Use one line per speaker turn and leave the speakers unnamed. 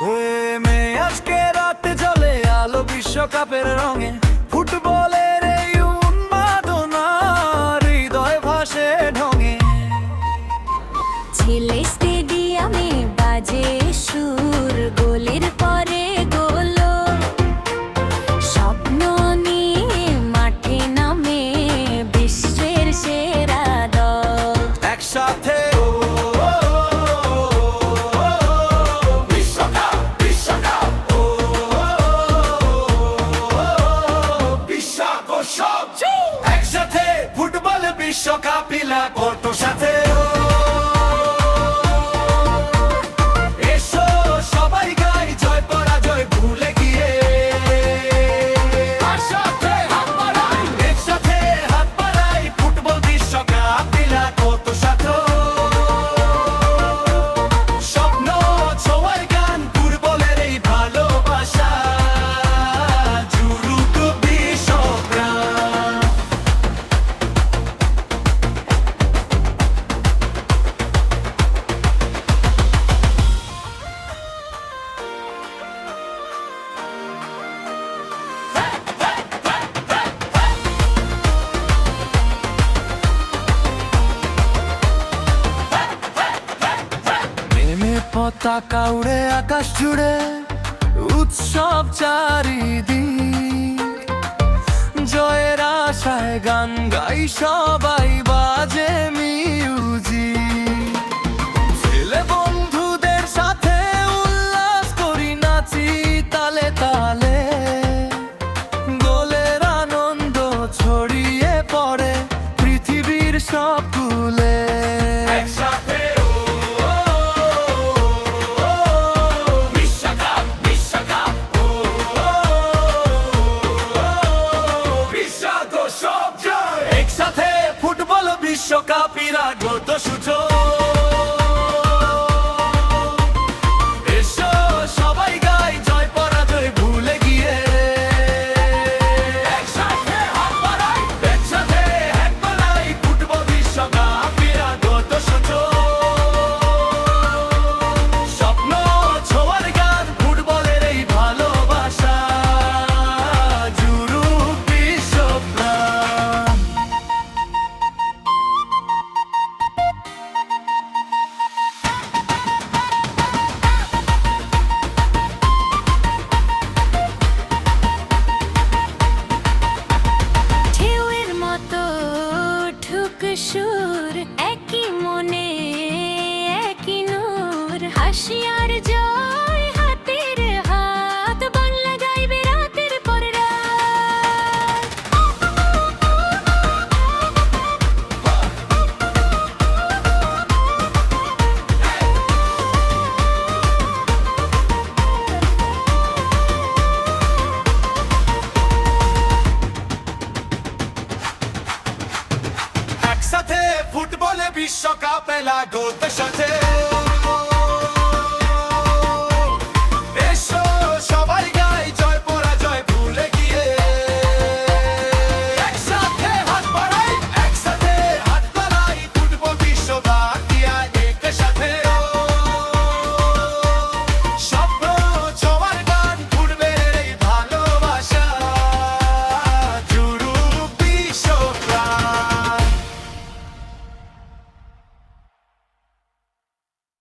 মেয়ে আজকে রাতে জ্বলে আলো বিশ্বকাপের রঙে, ফুটবলের এই উন্মাদনা হৃদয় ভাসে ঢঙে।
ছেলে স্টেডিয়ামে বাজে সুর, গোলের পরে গোল, স্বপ্ন নিয়ে মাঠে নামে বিশ্বের সেরা দল।
একসাথে একসাথে ফুটবল বিশ্বকাপ পর্টোর সাথে। এসো সবাই গাই জয় পরাজয় ভুলে গিয়ে, একসাথে হাত বাড়াই ফুটবল বিশ্বকাপ পর্টোর সাথে। স্বপ্ন ছোঁয়ার গান ফুটবলের এই ভালোবাসা জুড়ুক বিশ্বপ্রাণ। পতাকা উড়ে আকাশ জুড়ে, উৎসব চারিদিক, জয়ের আশায় গান গাই সবাই, বাজে মিউজিক। ছেলে বন্ধুদের সাথে উল্লাস করি, নাচি তালে তালে, গোলের আনন্দ ছড়িয়ে পড়ে পৃথিবীর সব কুলে। একসাথে একসাথে ফুটবল বিশ্বকাপীরা গত সুযোগ। এসো সবাই গাই জয় পরাজয় ভুলে গিয়ে, একসাথে হাত বাড়াই, একসাথে হাত বাড়াই ফুটবল বিশ্বকাপীরা গত সুযোগ। স্বপ্ন ছোঁয়ার গান ফুটবলের এই ভালোবাসা জুড়ুক বিশ্বপ্রাণ।
ঢেউয়ের মতো ঠুক সুর, একই মনে একই নূর, হাসি আর জয় হাতের হাত, বাংলা গাইবে রাতের পর রাত।
একসাথে ফুটবলে বিশ্বকাপ লাগোতে সাথে।